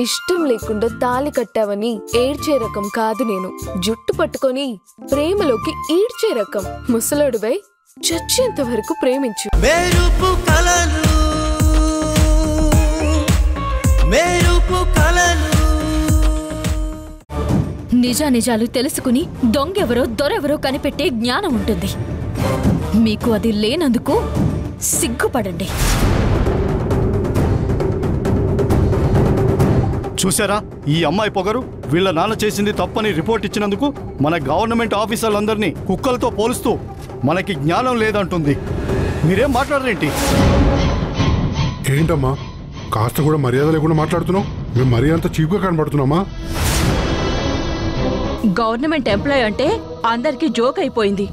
ఇష్టం లేకుండా తాళి కట్టావని ఏడ్చే రకం కాదు నేను. జుట్టు పట్టుకొని ప్రేమలోకి ఈడ్చే రకం. ముసలోడువై చచ్చేంత వరకు ప్రేమించు. నిజానిజాలు తెలుసుకుని దొంగెవరో దొరెవరో కనిపెట్టే జ్ఞానం ఉంటుంది. మీకు అది లేనందుకు సిగ్గుపడండి. చూసారా ఈ అమ్మాయి పొగరు? వీళ్ళ నాన్న చేసింది తప్పని రిపోర్ట్ ఇచ్చినందుకు మన గవర్నమెంట్ ఆఫీసర్లందరినీ కుక్కలతో పోలుస్తూ మనకి జ్ఞానం లేదంటుంది. మీరేం మాట్లాడరేంటి? ఏంటమ్మా కాస్త కూడా మర్యాద లేకుండా మాట్లాడుతున్నావు? మేము మరీ అంత చీప్గా కనబడుతున్నామా? గవర్నమెంట్ ఎంప్లాయ్ అంటే అందరికీ జోక్ అయిపోయింది.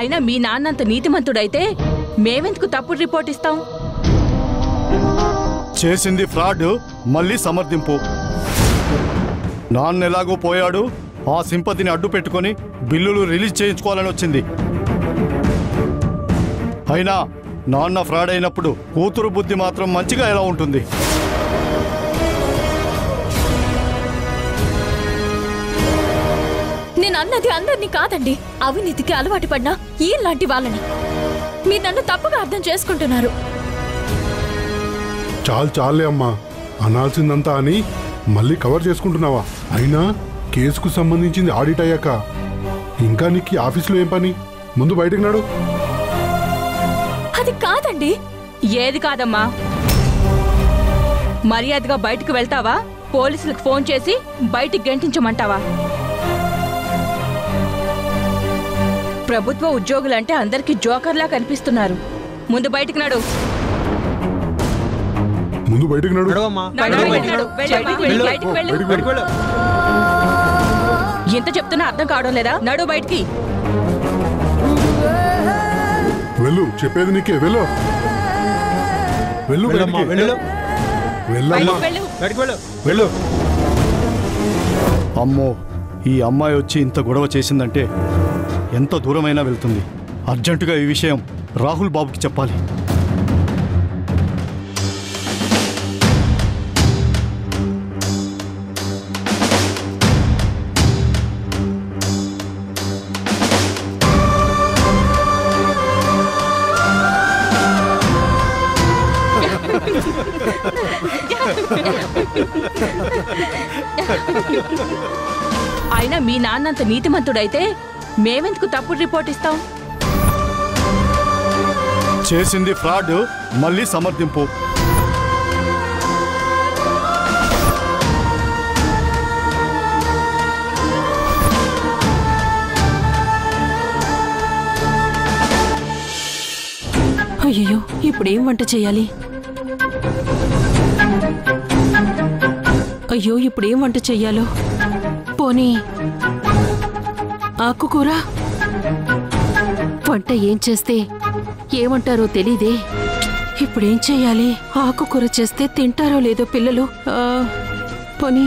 అయినా మీ నాన్నంత నీతిమంతుడైతే మేమెందుకు తప్పుడు రిపోర్ట్ ఇస్తాం? చేసింది ఫ్రాడ్, మళ్ళీ సమర్థింపు. నాన్న ఎలాగో పోయాడు, ఆ సింపతిని అడ్డు పెట్టుకొని బిల్లులు రిలీజ్ చేయించుకోవాలని వచ్చింది. అయినా నాన్న ఫ్రాడ్ అయినప్పుడు కూతురు బుద్ధి మాత్రం మంచిగా ఎలా ఉంటుంది? నేను అన్నది అందరినీ కాదండి, అవినీతికి అలవాటు పడినా ఈలాంటి వాళ్ళని. మీరు నన్ను తప్పుగా అర్థం చేసుకుంటున్నారు. చాలే అమ్మా, అనాల్సిందంతా అని మళ్ళీ కవర్ చేసుకుంటున్నావా? అయినా కేసుకు సంబంధించింది ఆడిట్ అయ్యాక ఇంకా నీకు ఆఫీసులో ఏం పని? ముందు బయటకు నాడు. అది కాదండి. ఏది కాదమ్మా? మర్యాదగా బయటకు వెళ్తావా? పోలీసులకు ఫోన్ చేసి బయటికి గెంటించమంటావా? ప్రభుత్వ ఉద్యోగులంటే అందరికీ జోకర్లా కనిపిస్తున్నారు. ముందు బయటకు నాడు. ముందు బయటకు నాడు. ఎంత చెప్తున్నా అర్థం కావడం లేదా? నడు బయటికి. వెళ్ళు, చెప్పేది నీకే. వెళ్ళు వెళ్ళు వెళ్ళు. అమ్మో, ఈ అమ్మాయి వచ్చి ఇంత గొడవ చేసిందంటే ఎంత దూరమైనా వెళ్తుంది. అర్జెంటుగా ఈ విషయం రాహుల్ బాబుకి చెప్పాలి. అయినా మీ నాన్నంత నీతిమంతుడైతే మేమెందుకు తప్పుడు రిపోర్ట్ ఇస్తాం? చేసింది ఫ్రాడ్, మళ్ళీ సమర్థింపు. అయ్యో, ఇప్పుడేం వంట చేయాలి? అయ్యో, ఇప్పుడేం వంట చెయ్యాలో? పోనీ ఆకుకూర వంట ఏం చేస్తే ఏమంటారో తెలీదే. ఇప్పుడేం చెయ్యాలి? ఆకుకూర చేస్తే తింటారో లేదో పిల్లలు. పోనీ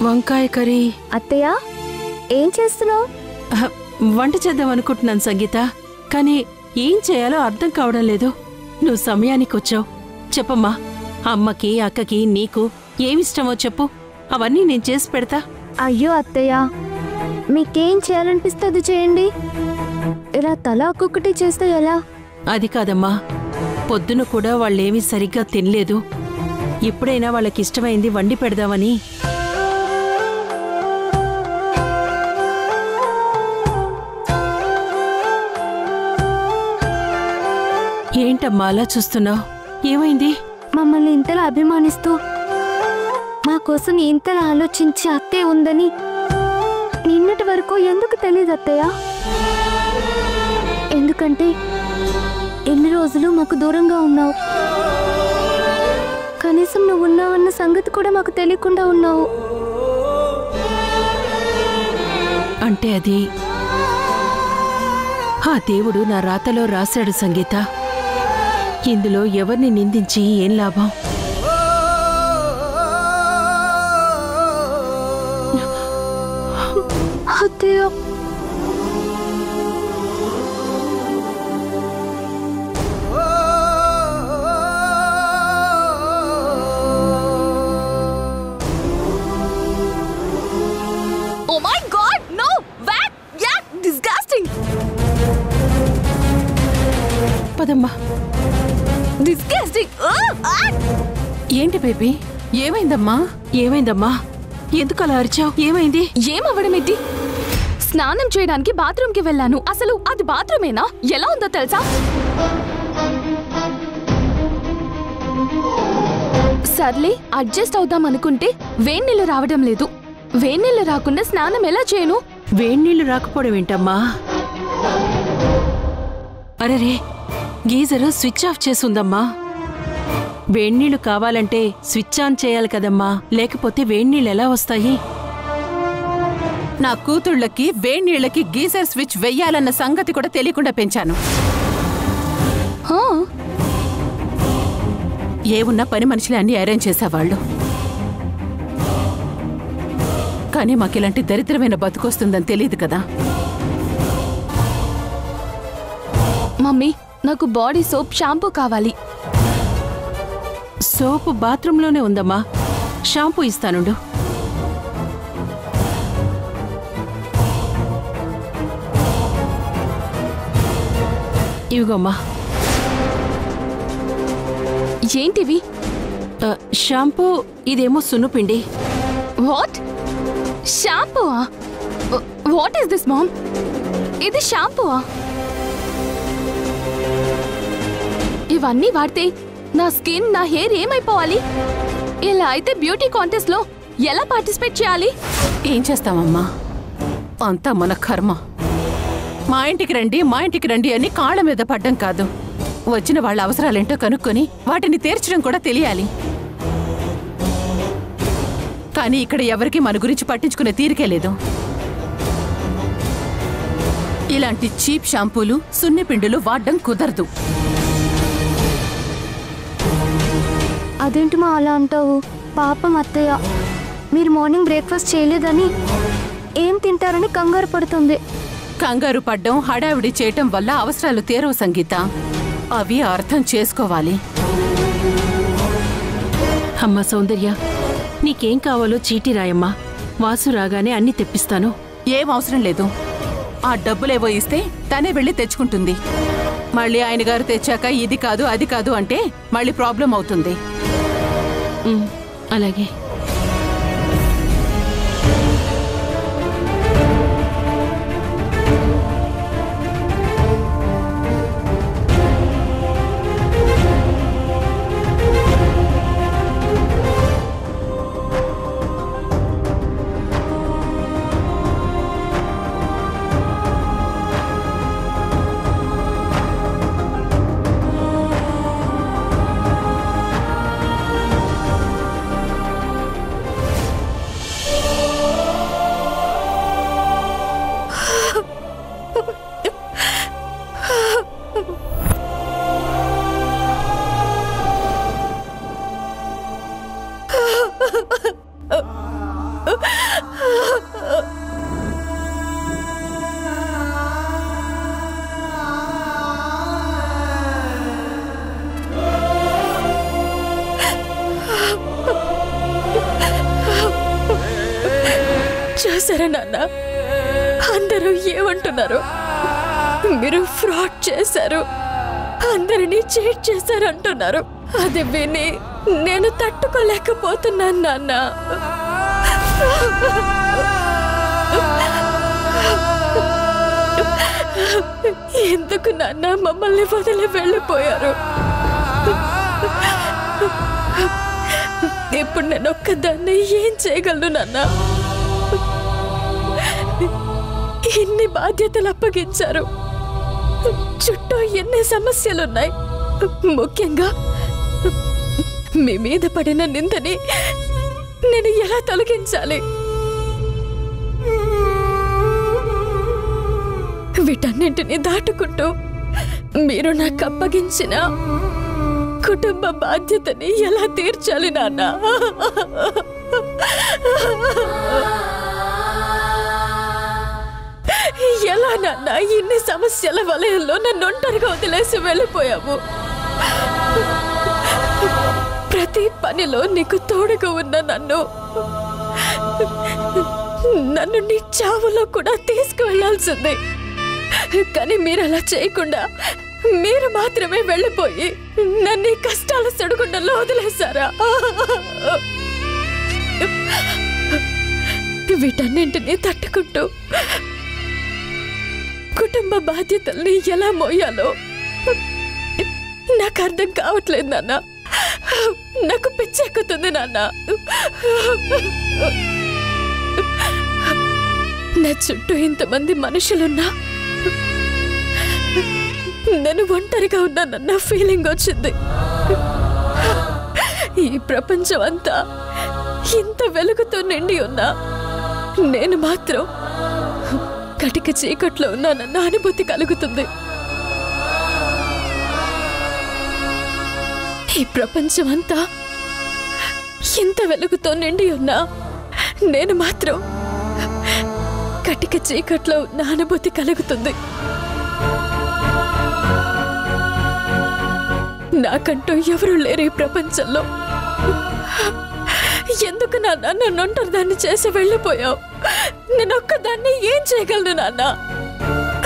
వంకాయ కర్రీ. అత్తయ్య, ఏం చేస్తున్నావు? వంట చేద్దాం అనుకుంటున్నాను సంగీత, కానీ ఏం చేయాలో అర్థం కావడం లేదు. నువ్వు సమయానికి వచ్చావు. చెప్పమ్మా, అమ్మకి అక్కకి నీకు ఏమిష్టమో చెప్పు, అవన్నీ నేను చేసి పెడతా. అయ్యో అత్తయ్య, మీకేం చేయాలనిపిస్తే అది చేయండి. ఇలా తల ఒక్కొక్కటి చేస్తే ఎలా? అది కాదమ్మా, పొద్దున కూడా వాళ్ళేమీ సరిగ్గా తినలేదు. ఎప్పుడైనా వాళ్ళకిష్టమైంది వండి పెడదామని. ఏంటమ్మా అలా చూస్తున్నావు? ఏమైంది? మమ్మల్ని ఇంతలా అభిమానిస్తూ మా కోసం ఇంతలా ఆలోచించి అత్తయ్య ఉందని నిన్నటి వరకు ఎందుకు తెలియదు అత్తయ్య? ఎందుకంటే ఎన్ని రోజులు మాకు దూరంగా ఉన్నావు. కనీసం నువ్వు ఉన్నావన్న సంగతి కూడా మాకు తెలియకుండా ఉన్నావు. అంటే అది ఆ దేవుడు నా రాతలో రాశాడు సంగీత. ఇందులో ఎవరిని నిందించి ఏం లాభం? అత్తయ్య, Disgusting. ఏంటి బేబీ ఏమైందమ్మా ఏమైందమ్మా ఎందుకు అలా అరిచావు ఏమైంది ఏమవ్వడమేంటి? స్నానం చేయడానికి బాత్రూమ్కి వెళ్ళాను. అసలు అది బాత్రూమేనా? ఎలా ఉందో తెలుసా? సర్లే అడ్జస్ట్ అవుదాం అనుకుంటే వేణీళ్ళు రావడం లేదు. వేణీళ్ళు రాకుండా స్నానం ఎలా చేయను? వేణీళ్లు రాకపోవడం ఏంటమ్మా? అరెరే గీజరు స్విచ్ ఆఫ్ చేసుందమ్మా. వేణీళ్లు కావాలంటే స్విచ్ ఆన్ చేయాలి కదమ్మా, లేకపోతే వేణీళ్ళు ఎలా వస్తాయి? నా కూతుళ్ళకి వేణీళ్ళకి గీజర్ స్విచ్ వెయ్యాలన్న సంగతి కూడా తెలియకుండా పెంచాను. హా, ఏమున్నా పని మనుషులే అన్ని అరేంజ్ చేసేవాళ్ళు. కానీ మాకిలాంటి దరిద్రమైన బతుకొస్తుందని తెలియదు కదా. మమ్మీ నాకు బాడీ సోప్ షాంపూ కావాలి. సోపు బాత్రూంలోనే ఉందమ్మా, షాంపూ ఇస్తానుండు. ఇవిగోమ్మా. ఏంటివి? షాంపూ, ఇదేమో సున్నుపిండి. వాట్? షాంపూవా? What is this mom? ఇది షాంపూవా? ఇవన్నీ వాడితే నా స్కిన్ నా హెయిర్ ఏమైపోవాలి? ఇలా అయితే బ్యూటీ కాంటెస్ట్ లో ఎలా పార్టిసిపేట్ చేయాలి? ఏం చేస్తామమ్మా, అంతా మన కర్మ. మా ఇంటికి రండి అని కాళ్ళ మీద పడ్డం కాదు, వచ్చిన వాళ్ళ అవసరాలేంటో కనుక్కొని వాటిని తీర్చడం కూడా తెలియాలి. కానీ ఇక్కడ ఎవరికి మన గురించి పట్టించుకునే తీరికే లేదు. ఇలాంటి చీప్ షాంపూలు సున్నిపిండులు వాడడం కుదరదు. అదేంటి మా అలా అంటావు? పాపం అత్తయ్య, మీరు మార్నింగ్ బ్రేక్ఫాస్ట్ చేయలేదని ఏం తింటారని కంగారు పడుతుంది. కంగారు పడ్డం హడావిడి చేయటం వల్ల అవసరాలు తీరవు సంగీత, అవి అర్థం చేసుకోవాలి. అమ్మా సౌందర్య, నీకేం కావాలో చీటీ రాయమ్మా, వాసు రాగానే అన్ని తెప్పిస్తాను. ఏం అవసరం లేదు, ఆ డబ్బులేవో ఇస్తే తనే వెళ్ళి తెచ్చుకుంటుంది. మళ్ళీ ఆయన గారు తెచ్చాక ఇది కాదు అది కాదు అంటే మళ్ళీ ప్రాబ్లం అవుతుంది. అలాగే. చూసారా నాన్న, అందరూ ఏమంటున్నారు? మీరు ఫ్రాడ్ చేశారు, అందరినీ చీట్ చేశారు అంటున్నారు. అది విని నేను తట్టుకోలేకపోతున్నాను నాన్న. ఎందుకు నాన్న మమ్మల్ని వదిలి వెళ్ళిపోయారు? ఇప్పుడు నేను ఒక్కదాన్ని ఏం చేయగలను నాన్న? ఎన్ని బాధ్యతలు అప్పగించారు, చుట్టూ ఎన్ని సమస్యలున్నాయి. ముఖ్యంగా మీ మీద పడిన నిందని నేను ఎలా తొలగించాలి? వీటన్నింటినీ దాటుకుంటూ మీరు నాకు అప్పగించిన కుటుంబ బాధ్యతని ఎలా తీర్చాలి నాన్న? ఎలా నాన్న ఇన్ని సమస్యల వలయంలో నన్ను ఒంటరిగా వదిలేసి వెళ్ళిపోయావు? ప్రతి పనిలో నీకు తోడుగా ఉన్న నన్ను నీ చావులో కూడా తీసుకువెళ్లాల్సిందే. కానీ మీరు అలా చేయకుండా మీరు మాత్రమే వెళ్ళిపోయి నన్ను ఈ కష్టాల సడుగుండల్లో వదిలేశారా? వీటన్నింటినీ తట్టుకుంటూ కుటుంబ బాధ్యతల్ని ఎలా మోయాలో నాకు అర్థం కావట్లేదు నాన్న. నాకు పిచ్చెక్కుతుంది నాన్న. నా చుట్టూ ఇంతమంది మనుషులున్నా నేను ఒంటరిగా ఉన్నానన్న ఫీలింగ్ వచ్చింది. ఈ ప్రపంచం అంతా ఇంత వెలుగుతో నిండి ఉన్నా నేను మాత్రం కటిక చీకట్లో ఉన్నానన్న అనుభూతి కలుగుతుంది. ఈ ప్రపంచం అంతా ఇంత వెలుగుతో నిండి ఉన్నా నేను మాత్రం కటిక చీకట్లో ఉన్న అనుభూతి కలుగుతుంది. నాకంటూ ఎవరూ లేరు ఈ ప్రపంచంలో. ఎందుకు నాన్న నన్ను ఒంటరిదాన్ని చేసి వెళ్ళిపోయావు? నేను ఒక్కదాన్ని ఏం చేయగలను నాన్న?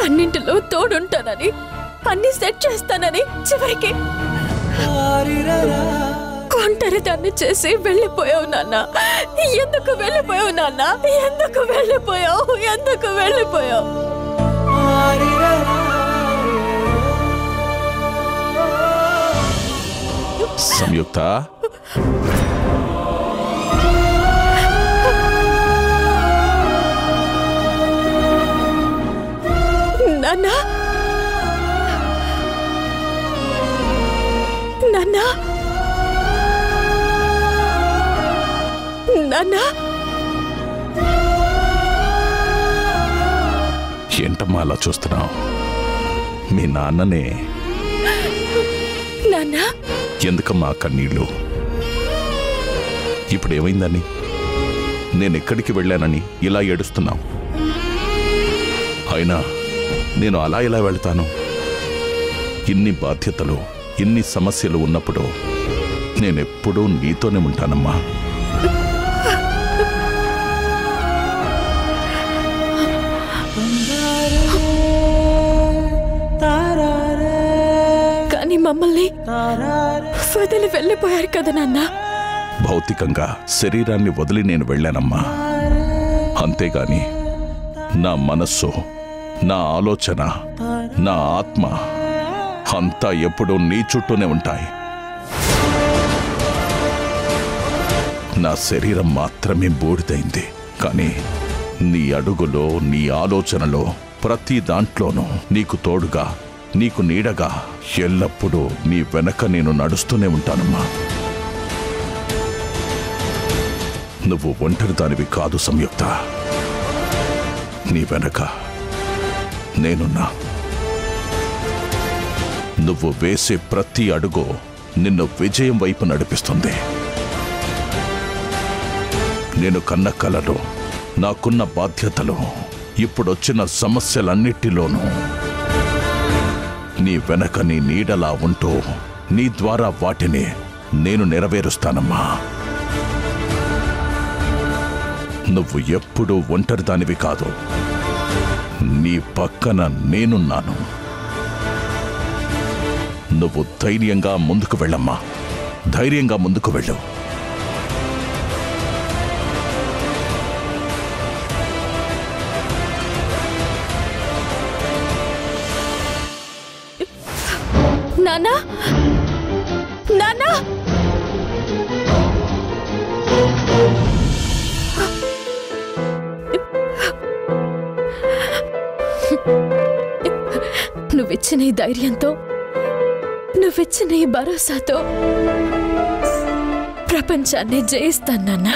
అన్నింటిలో తోడుంటానని, అన్ని సెట్ చేస్తానని చివరికి ఒంటరిదాన్ని చేసి వెళ్ళిపోయావు నాన్న. ఎందుకు వెళ్ళిపోయావు నాన్న? ఎందుకు వెళ్ళిపోయావు? ఎందుకు వెళ్ళిపోయావు? సంయుక్త, నాన్న, నాన్న, నాన్న. ఏంటమ్మా అలా చూస్తున్నావు? మీ నాన్ననే. నాన్న, ఎందుకమ్మా కన్నీళ్ళు? ఇప్పుడు ఏమైందని? నేనెక్కడికి వెళ్ళానని ఇలా ఏడుస్తున్నావు? అయినా నేను అలా ఎలా వెళ్తాను? ఇన్ని బాధ్యతలు, ఇన్ని సమస్యలు ఉన్నప్పుడు నేనెప్పుడూ నీతోనే ఉంటానమ్మా. కానీ మమ్మల్ని వదిలి వెళ్ళిపోయారు కదా నాన్న. భౌతికంగా శరీరాన్ని వదిలి నేను వెళ్ళానమ్మా. అంతేగాని నా మనస్సు, నా ఆలోచన, నా ఆత్మ అంతా ఎప్పుడూ నీ చుట్టూనే ఉంటాయి. నా శరీరం మాత్రమే బూడిదైంది. కానీ నీ అడుగులో, నీ ఆలోచనలో, ప్రతి దాంట్లోనూ నీకు తోడుగా, నీకు నీడగా ఎల్లప్పుడూ నీ వెనక నేను నడుస్తూనే ఉంటానమ్మా. నువ్వు ఒంటరి దానివి కాదు సంయుక్త. నీ వెనక నేనున్నా. నువ్వు వేసే ప్రతి అడుగు నిన్ను విజయం వైపు నడిపిస్తుంది. నేను కన్న కలలు, నాకున్న బాధ్యతలు, ఇప్పుడొచ్చిన సమస్యలన్నిటిలోనూ నీ వెనక నీ నీడలా ఉంటూ నీ ద్వారా వాటిని నేను నెరవేరుస్తానమ్మా. నువ్వు ఎప్పుడూ ఒంటరిదానివి కాదు. నీ పక్కన నేనున్నాను. నువ్వు ధైర్యంగా ముందుకు వెళ్ళమ్మా. ధైర్యంగా ముందుకు వెళ్ళు. నాన్నా, నాన్నా, నువ్విచ్చిన ఈ ధైర్యంతో, నువ్విచ్చిన ఈ భరోసాతో ప్రపంచాన్ని జయిస్తాను నాన్నా.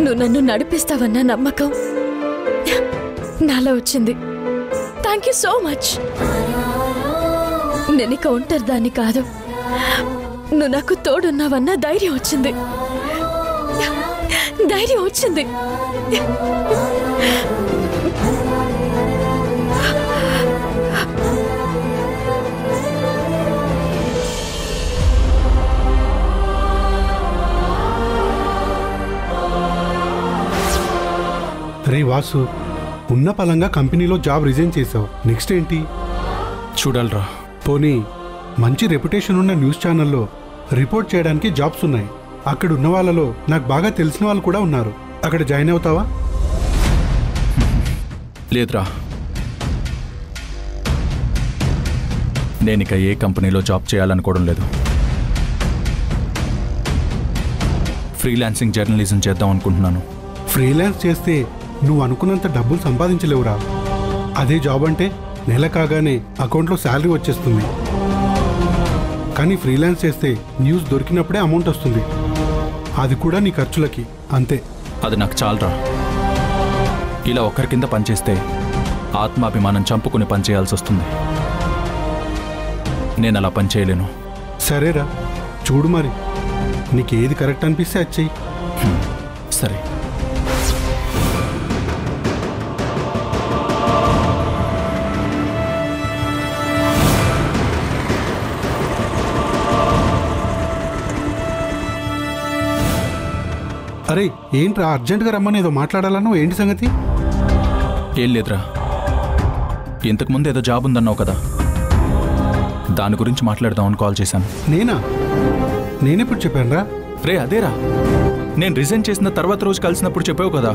నువ్వు నన్ను నడిపిస్తావన్న నమ్మకం నాలో వచ్చింది. Thank you so much. నేను ఇక ఒంటరిదాన్ని కాదు, నువ్వు నాకు తోడున్నావన్న ధైర్యం వచ్చింది. ధైర్యం వచ్చింది. రే వాసు, ఉన్న పలంగా కంపెనీలో జాబ్ రిజైన్ చేసావు. నెక్స్ట్ ఏంటి? చూడాలరా. పోనీ మంచి రెప్యుటేషన్ ఉన్న న్యూస్ ఛానల్లో రిపోర్ట్ చేయడానికి జాబ్స్ ఉన్నాయి. అక్కడ ఉన్న వాళ్ళలో నాకు బాగా తెలిసిన వాళ్ళు కూడా ఉన్నారు. అక్కడ జాయిన్ అవుతావా? లేదురా, నేనిక ఏ కంపెనీలో జాబ్ చేయాలనుకోవడం లేదు. ఫ్రీలాన్సింగ్ జర్నలిజం చేద్దాం అనుకుంటున్నాను. ఫ్రీలాన్స్ చేస్తే నువ్వు అనుకున్నంత డబ్బులు సంపాదించలేవురా. అదే జాబ్ అంటే నెల కాగానే అకౌంట్లో శాలరీ వచ్చేస్తుంది. కానీ ఫ్రీలాన్స్ చేస్తే న్యూస్ దొరికినప్పుడే అమౌంట్ వస్తుంది. అది కూడా నీ ఖర్చులకి అంతే. అది నాకు చాలరా. ఇలా ఒక్కరి కింద పనిచేస్తే ఆత్మాభిమానం చంపుకుని పనిచేయాల్సి వస్తుంది. నేను అలా పనిచేయలేను. సరేరా, చూడు మరి నీకేది కరెక్ట్ అనిపిస్తే అది చెయ్యి. సరే. అరే ఏంట్రా అర్జెంటుగా రమ్మని ఏదో మాట్లాడాలను? ఏంటి సంగతి? ఏం లేదురా, ఇంతకుముందు ఏదో జాబ్ ఉందన్నావు కదా, దాని గురించి మాట్లాడదామని కాల్ చేశాను. నేనెప్పుడు చెప్పానురా? రే అదేరా, నేను రిజైన్ చేసిన తర్వాత రోజు కలిసినప్పుడు చెప్పావు కదా,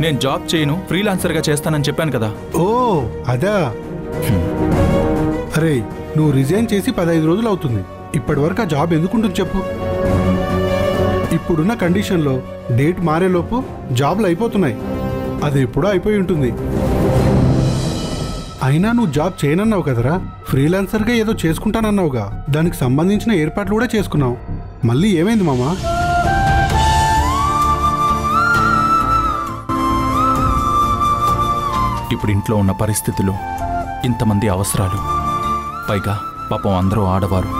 నేను జాబ్ చేయను ఫ్రీలాన్సర్గా చేస్తానని చెప్పాను కదా. ఓ అదా. అరే నువ్వు రిజైన్ చేసి 15 రోజులు అవుతుంది. ఇప్పటి వరకు ఆ జాబ్ ఎందుకుంటుంది చెప్పు? ఇప్పుడున్న కండిషన్లో డేట్ మారేలోపు జాబ్లు అయిపోతున్నాయి. అది ఎప్పుడో అయిపోయి ఉంటుంది. అయినా నువ్వు జాబ్ చేయనన్నావు కదరా, ఫ్రీలాన్సర్గా ఏదో చేసుకుంటానన్నావుగా, దానికి సంబంధించిన ఏర్పాట్లు కూడా చేసుకున్నావు. మళ్ళీ ఏమైంది మామా? ఇప్పుడు ఇంట్లో ఉన్న పరిస్థితులు, ఇంతమంది అవసరాలు, పైగా పాపం అందరూ ఆడవారు.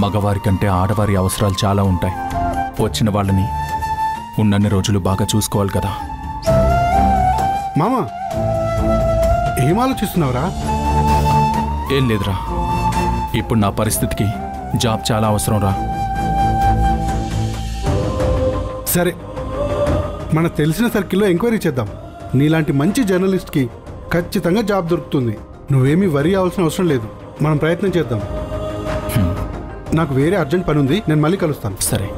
మగవారి కంటే ఆడవారి అవసరాలు చాలా ఉంటాయి. వచ్చిన వాళ్ళని ఉన్నన్ని రోజులు బాగా చూసుకోవాలి కదా. మామా ఏం ఆలోచిస్తున్నావురా? ఏం లేదురా, ఇప్పుడు నా పరిస్థితికి జాబ్ చాలా అవసరం రా. సరే, మన తెలిసిన సర్కిల్లో ఎంక్వైరీ చేద్దాం. నీలాంటి మంచి జర్నలిస్ట్కి ఖచ్చితంగా జాబ్ దొరుకుతుంది. నువ్వేమీ వరీ అవ్వాల్సిన అవసరం లేదు. మనం ప్రయత్నం చేద్దాం. నాకు వేరే అర్జెంట్ పని ఉంది, నేను మళ్ళీ కలుస్తాను. సరే.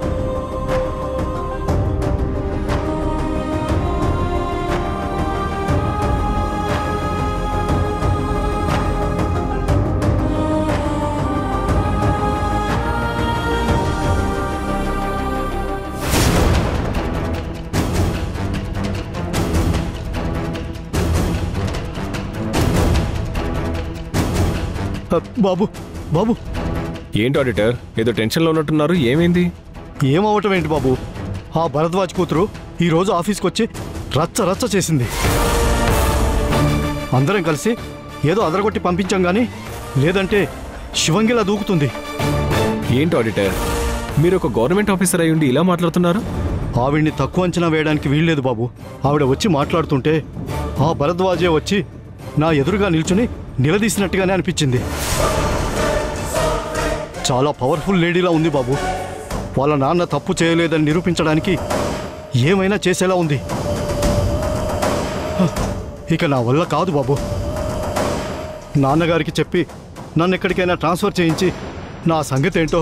బాబు బాబు ఏంటి ఆడిటర్, ఏదో టెన్షన్లో ఉన్నట్టున్నారు, ఏమైంది? ఏమవటం ఏంటి బాబు? ఆ భరద్వాజ్ కూతురు ఈరోజు ఆఫీస్కి వచ్చి రచ్చ రచ్చ చేసింది. అందరం కలిసి ఏదో అదరగొట్టి పంపించాం కానీ లేదంటే శివంగిలా దూకుతుంది. ఏంటి ఆడిటర్, మీరు ఒక గవర్నమెంట్ ఆఫీసర్ అయి ఉండి ఇలా మాట్లాడుతున్నారు? ఆవిడ్ని తక్కువ అంచనా వేయడానికి వీల్లేదు బాబు. ఆవిడ వచ్చి మాట్లాడుతుంటే ఆ భరద్వాజే వచ్చి నా ఎదురుగా నిల్చుని నిలదీసినట్టుగానే అనిపించింది. చాలా పవర్ఫుల్ లేడీలా ఉంది బాబు. వాళ్ళ నాన్న తప్పు చేయలేదని నిరూపించడానికి ఏమైనా చేసేలా ఉంది. ఇక నా వల్ల కాదు బాబు. నాన్నగారికి చెప్పి నన్ను ఎక్కడికైనా ట్రాన్స్ఫర్ చేయించి నా సంగతి ఏంటో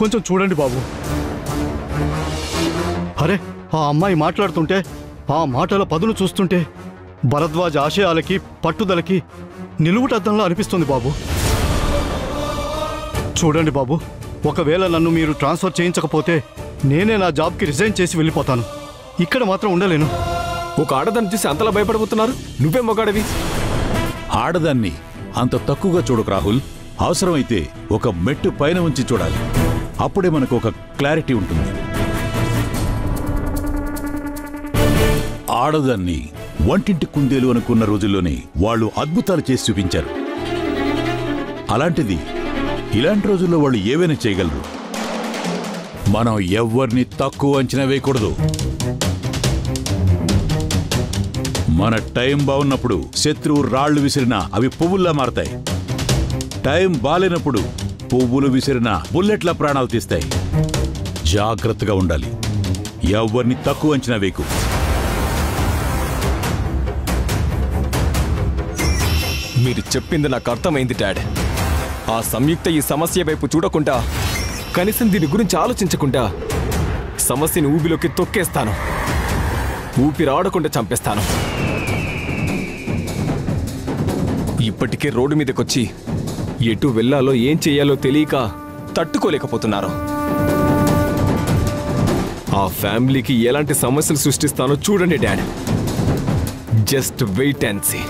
కొంచెం చూడండి బాబు. అరే ఆ అమ్మాయి మాట్లాడుతుంటే, ఆ మాటల పదును చూస్తుంటే భరద్వాజ్ ఆశయాలకి పట్టుదలకి నిలువుటద్దంలో అనిపిస్తుంది బాబు. చూడండి బాబు, ఒకవేళ నన్ను మీరు ట్రాన్స్ఫర్ చేయించకపోతే నేనే నా జాబ్కి రిజైన్ చేసి వెళ్ళిపోతాను. ఇక్కడ మాత్రం ఉండలేను. ఒక ఆడదాన్ని చూసి అంతలా భయపడిపోతున్నారు, నువ్వే మొగాడివి. ఆడదాన్ని అంత తక్కువగా చూడకు రాహుల్. అవసరమైతే ఒక మెట్టు పైన ఉంచి చూడాలి. అప్పుడే మనకు ఒక క్లారిటీ ఉంటుంది. ఆడదాన్ని వంటింటి కుందేలు అనుకున్న రోజుల్లోనే వాళ్ళు అద్భుతాలు చేసి చూపించారు. అలాంటిది ఇలాంటి రోజుల్లో వాళ్ళు ఏవైనా చేయగలరు. మనం ఎవ్వరిని తక్కువ అంచనా వేయకూడదు. మన టైం బాగున్నప్పుడు శత్రువు రాళ్లు విసిరినా అవి పువ్వుల్లా మారతాయి. టైం బాలేనప్పుడు పువ్వులు విసిరినా బుల్లెట్ల ప్రాణాలు తీస్తాయి. జాగ్రత్తగా ఉండాలి. ఎవ్వరిని తక్కువ అంచనా వేయకు. మీరు చెప్పింది నాకు అర్థమైంది డాడ్. ఆ సంయుక్త ఈ సమస్య వైపు చూడకుండా, కనీసం దీని గురించి ఆలోచించకుండా సమస్యని ఊబిలోకి తొక్కేస్తాను. ఊపిరాడకుండా చంపేస్తాను. ఇప్పటికే రోడ్డు మీదకొచ్చి ఎటు వెళ్ళాలో ఏం చేయాలో తెలియక తట్టుకోలేకపోతున్నారు. ఆ ఫ్యామిలీకి ఎలాంటి సమస్యలు సృష్టిస్తానో చూడండి dad. Just wait and see.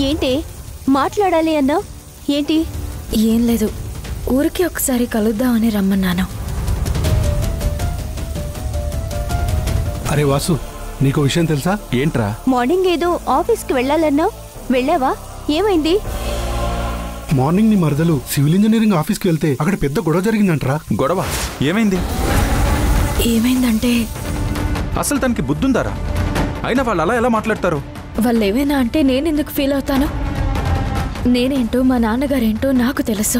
ఏంటి మాట్లాడాలి అన్నావు? ఏంటి? ఏం లేదు, ఊరికి ఒకసారి కలుద్దామని రమ్మన్నాను. అరే వాసు, నీకు విషయం తెలుసా? ఏంట్రా? మార్నింగ్ ఏదో ఆఫీస్కి వెళ్ళాలన్నావు, వెళ్ళావా? ఏమైంది? మార్నింగ్ నీ మరదలు సివిల్ ఇంజనీరింగ్ ఆఫీస్కి వెళ్తే అక్కడ పెద్ద గొడవ జరిగిందంట్రా. గొడవ ఏమైంది? ఏమైందంటే అసలు తనకి బుద్ధుందారా? అయినా వాళ్ళు అలా ఎలా మాట్లాడతారు? వాళ్ళు ఏమైనా అంటే నేనెందుకు ఫీల్ అవుతాను? నేనేంటో మా నాన్నగారేంటో నాకు తెలుసు.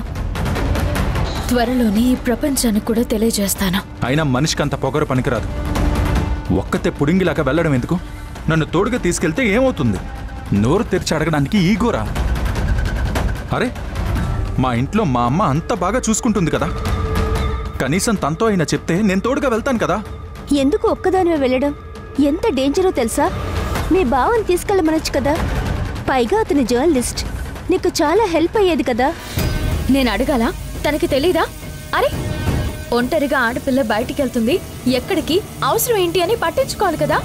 త్వరలోనే ఈ ప్రపంచానికి కూడా తెలియజేస్తాను. అయినా మనిషికి అంత పొగరు పనికిరాదు. ఒక్కతే పుడింగిలాగా వెళ్ళడం ఎందుకు? నన్ను తోడుగా తీసుకెళ్తే ఏమవుతుంది? నోరు తెరిచి అడగడానికి ఈగోరా? అరే, మా ఇంట్లో మా అమ్మ అంత బాగా చూసుకుంటుంది కదా, కనీసం తనతో అయినా చెప్తే నేను తోడుగా వెళ్తాను కదా. ఎందుకు ఒక్కదానివే వెళ్ళడం? ఎంత డేంజరో తెలుసా? మీ బావని తీసుకెళ్ళమనొచ్చు కదా. పైగా అతని జర్నలిస్ట్, నీకు చాలా హెల్ప్ అయ్యేది కదా. నేను అడగాలా? తనకి తెలీదా? అరే, ఒంటరిగా ఆడపిల్ల బయటికి వెళ్తుంది, ఎక్కడికి, అవసరం ఏంటి అని పట్టించుకోవాలి కదా.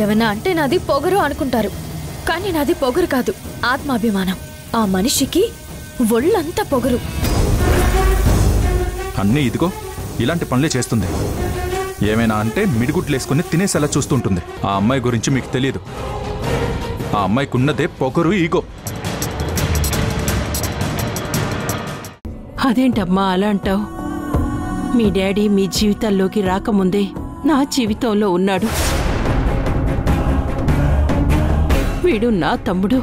ఏమన్నా అంటే నాది పొగరు అనుకుంటారు, కానీ నాది పొగరు కాదు, ఆత్మాభిమానం. ఆ మనిషికి ఒళ్ళంతా పొగరు. అన్నీ ఇదిగో ఇలాంటి పనులే చేస్తుంది. ఏమైనా అంటే మిడిగుట్లేసుకుని తినేసేలా చూస్తుంటుంది. ఆ అమ్మాయి గురించి మీకు తెలియదు. ఆ అమ్మాయికి ఉన్నదే పొగరు, ఈగో. అదేంటమ్మా అలా అంటావు? మీ డాడీ మీ జీవితాల్లోకి రాకముందే నా జీవితంలో ఉన్నాడు. వీడు నా తమ్ముడు.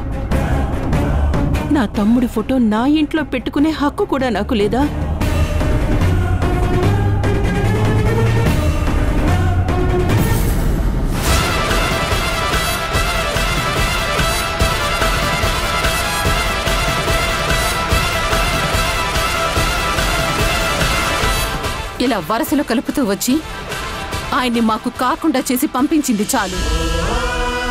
నా తమ్ముడి ఫోటో నా ఇంట్లో పెట్టుకునే హక్కు కూడా నాకు లేదా? ఇలా వరసలో కలుపుతూ వచ్చి ఆయన్ని మాకు కాకుండా చేసి పంపించింది చాలు.